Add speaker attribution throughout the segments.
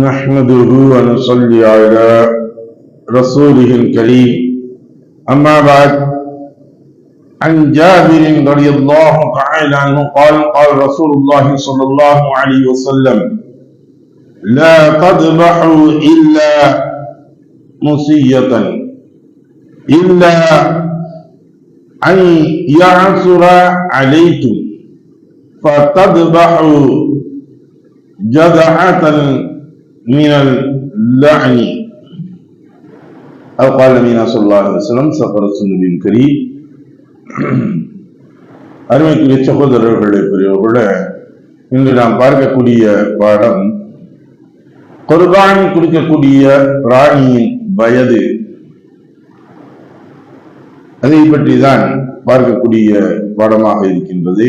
Speaker 1: نحمده ونصلي على رسوله الكريم أما بعد عن جابر رضي الله تعالى عنه قال قال رسول الله صلى الله عليه وسلم لا تذبحوا إلا مسية إلا أن يعثر عليكم فتذبحوا جذعة من اللعن أو قال النبي صلى الله عليه وسلم صدق رسول النبي الكريم. அருமைக்குரிய சகோதரர்களே, பெரியவர்களே, இன்று நாம் பார்க்கக்கூடிய பாடம் குர்பானி கொடுக்கக்கூடிய பிராணியின் வயது. அதை பற்றி தான் பார்க்கக்கூடிய பாடமாக இருக்கின்றது.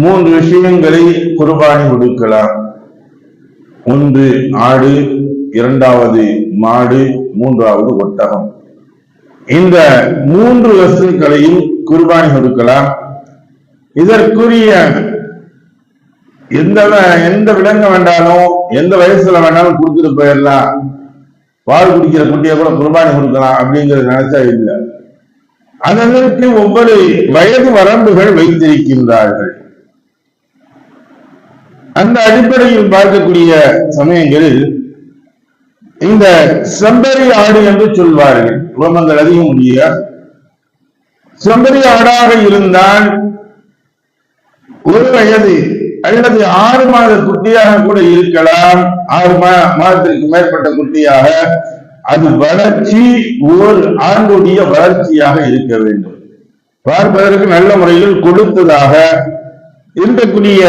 Speaker 1: 3 விஷயங்களை குர்பானி கொடுக்கலாம். ஒன்று ஆடு, இரண்டாவது மாடு, மூன்றாவது ஒட்டகம். இந்த 3 வஸ்துக்களையும் குர்பானி கொடுக்கலாம். இதற்குரிய எந்த விலங்கு வேண்டாலும் எந்த வயசுல வேண்டாலும் கொடுத்துட்டு போயிடலாம். பால் குடிக்கிற குட்டியை கூட குர்பானி கொடுக்கலாம் அப்படிங்கிறது நினைச்சா இல்லை. அதற்கு ஒவ்வொரு வயது வரம்புகள் வைத்திருக்கின்றார்கள். அந்த அடிப்படையில் பார்க்கக்கூடிய சமயங்களில் இந்த செம்பரி ஆடு என்று சொல்வார்கள். ரோமங்கள் அதிகம் உடைய செம்பரி ஆடாக இருந்தால் 1 வயது அல்லது 6 மாத குட்டியாக கூட இருக்கலாம். 6 மாதத்திற்கு மேற்பட்ட குட்டியாக அது வளர்ச்சி ஓர் ஆண்டுடைய வளர்ச்சியாக இருக்க வேண்டும். பார்ப்பதற்கு நல்ல முறையில் கொடுத்ததாக இருக்கக்கூடிய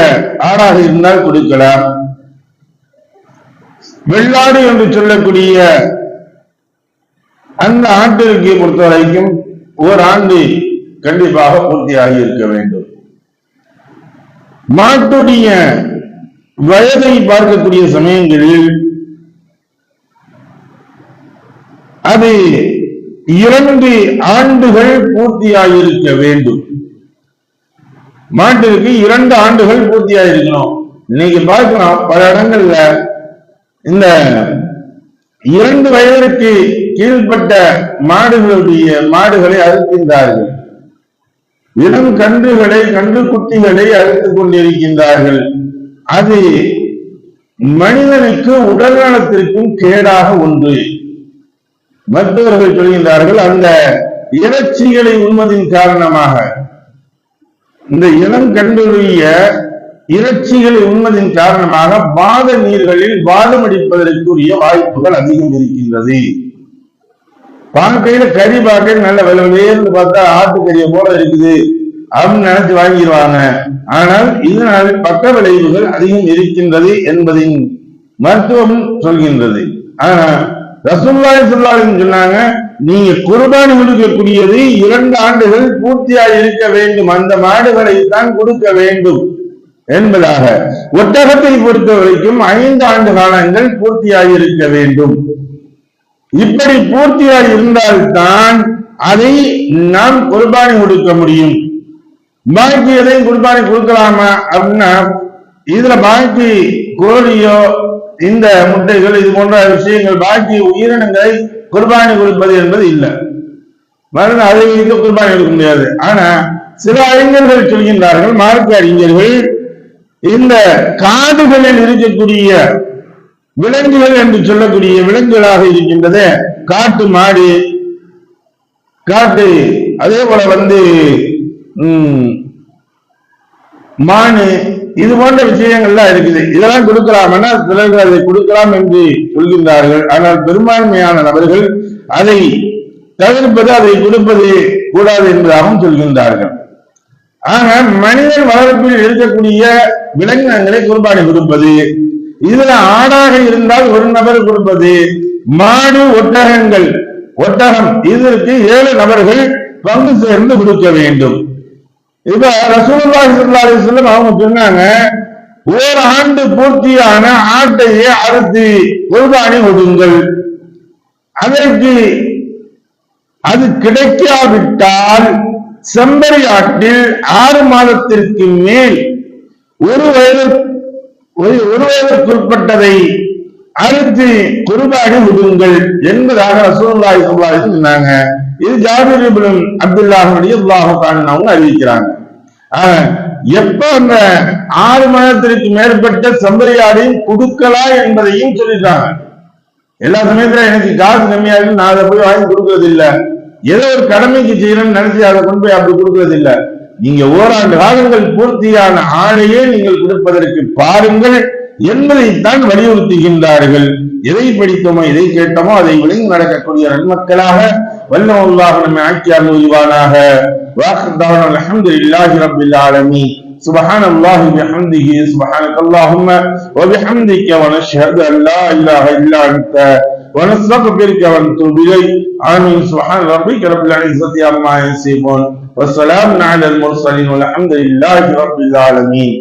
Speaker 1: ஆடாக இருந்தால் கொடுக்கலாம். வெள்ளாடு என்று சொல்லக்கூடிய அந்த ஆட்டிற்கு பொறுத்தவரைக்கும் 1 ஆண்டு கண்டிப்பாக பூர்த்தியாகி இருக்க வேண்டும். மாட்டுடைய வயதை பார்க்கக்கூடிய சமயங்களில் அது 2 ஆண்டுகள் பூர்த்தியாகியிருக்க வேண்டும். மாட்டிற்கு 2 ஆண்டுகள் பூர்த்தியாயிருக்கணும். இன்னைக்கு பார்க்கலாம் பல இடங்கள்ல இந்த 2 வயதிற்கு கீழ்பட்ட மாடுகளை அறுக்கின்றார்கள். இளம் கன்று குட்டிகளை அறுத்துக் கொண்டிருக்கின்றார்கள். அது மனிதனுக்கு உடல் நலத்திற்கும் கேடாக ஒன்று. மருத்துவர்கள் சொல்கின்றார்கள், அந்த இறைச்சிகளை உண்பதின் காரணமாக, இந்த இளம் கன்றுடைய இறைச்சிகளை உண்பதின் காரணமாக வாத நீர்களில் வாதம் அடிப்பதற்குரிய வாய்ப்புகள் அதிகம் இருக்கின்றது. பாக்கையில கறி பாக்கை நல்ல விலையிலிருந்து பார்த்தா ஆட்டுக்கறியை போல இருக்குது அப்படின்னு நினைச்சு வாங்கிடுவாங்க. ஆனால் இதனால் பக்க விளைவுகள் அதிகம் இருக்கின்றது என்பதின் மருத்துவம் சொல்கின்றது. ஆனா ரசூலுல்லாஹி ஸல்லல்லாஹு அலைஹி வஸல்லம் சொன்னாங்க, நீங்க குர்பானி கொடுக்கக்கூடியது 2 ஆண்டுகள் பூர்த்தியாக இருக்க வேண்டும், அந்த மாடுகளை தான் கொடுக்க வேண்டும் என்பதாக. ஒட்டகத்தை பொறுத்த வரைக்கும் 5 ஆண்டு காலங்கள் பூர்த்தியாக இருக்க வேண்டும். இப்படி பூர்த்தியாக இருந்தால்தான் அதை நாம் குர்பானி கொடுக்க முடியும். பாக்கி எதையும் குர்பானி கொடுக்கலாமா அப்படின்னா, இதுல பாக்கி கோழியோ இந்த முட்டைகள் இது போன்ற விஷயங்கள் பாக்கி உயிரினங்களை குர்பானி கொடுப்பது என்பது இல்லை. மறுநாள் அதை வைத்து குர்பானி கொடுக்க முடியாது. ஆனா சில அறிஞர்கள் சொல்கின்றார்கள், மார்க்க அறிஞர்கள், இந்த காடுகளில் இருக்கக்கூடிய விலங்குகள் என்று சொல்லக்கூடிய விலங்குகளாக இருக்கின்றது காட்டு மாடு, காட்டு, அதே போல மானு, இது போன்ற விஷயங்கள்லாம் இருக்குது. இதெல்லாம் கொடுக்கலாம்னா சிலர்கள் அதை கொடுக்கலாம் என்று சொல்கின்றார்கள். ஆனால் பெரும்பான்மையான நபர்கள் அதை தவிர்ப்பது, அதை கொடுப்பது கூடாது என்பதாகவும் சொல்கின்றார்கள். ஆக மனிதன் வளர்ப்பில் இருக்கக்கூடிய விலங்கினங்களை குர்பானி கொடுப்பது, இதுல ஆடாக இருந்தால் 1 நபர் கொடுப்பது, மாடு ஒட்டகம் இதற்கு 7 நபர்கள் பங்கு சேர்ந்து கொடுக்க வேண்டும். இப்ப ரசூலுல்லாஹி ஸல்லல்லாஹு அலைஹி வஸல்லம் அவங்க சொன்னாங்க, 1 ஆண்டு பூர்த்தியான ஆட்டையே அறுத்து குர்பானி கொடுங்கள். அதற்கு அது கிடைக்காவிட்டால் செம்பரி ஆட்டில் 6 மாதத்திற்கு மேல் 1 வயது ஒருவருக்குட்பட்டதை அறுத்து குர்பானி விடுங்கள் என்பதாக ரசூலுல்லாஹி ஸல்லல்லாஹு அலைஹி வஸல்லம் சொன்னாங்க. இது ஜாபிர் இப்னு அப்துல்லாஹ் ரலியல்லாஹு தஆலா அவங்க அறிவிக்கிறாங்க. எப்ப அந்த 6 மாதத்திற்கு மேற்பட்ட செம்பரியாடையும் கொடுக்கலாம் என்பதையும் சொல்லிட்டாங்க. எல்லா சமயத்துல எனக்கு காசு கம்மியா இருக்கு, நான் அதை போய் வாங்கி கொடுக்கறது இல்ல. ஏதோ ஒரு கடமைக்கு செய்யணும்னு நினைச்சு அதை கொண்டு போய் அப்படி கொடுக்கறது இல்ல. நீங்க ஓராண்டு காலங்கள் பூர்த்தியான ஆடையே நீங்கள் கொடுப்பதற்கு பாருங்கள் என்பதைத்தான் வலியுறுத்துகின்றார்கள். எதை படித்தோமோ எதை கேட்டோமோ அதை விளங்கி நடக்கக்கூடிய நன்மக்களாக வல்லல்லாஹு நம்மை ஆக்கியார் உய்வானாக. வாஹ்தான அல்ஹம்துலில்லாஹி ரப்பில் ஆலமீன். சுப்ஹானல்லாஹி வபிஹம்திஹி சுப்ஹானக்கல்லாஹும்ம வபிஹம்திக வனஷ்ஹது அன் லா இலாஹ இல்லா அன்த வனஸ்தக்ஃபிருக வனதூபு இலைக். ஆமீன். சுப்ஹான ரப்பிக ரப்பில் இஸ்ஸத்தி அம்மா யசிஃபூன் வஸ்ஸலாமுன் அலல் முர்ஸலீன் வல்ஹம்துலில்லாஹி ரப்பில் ஆலமீன்.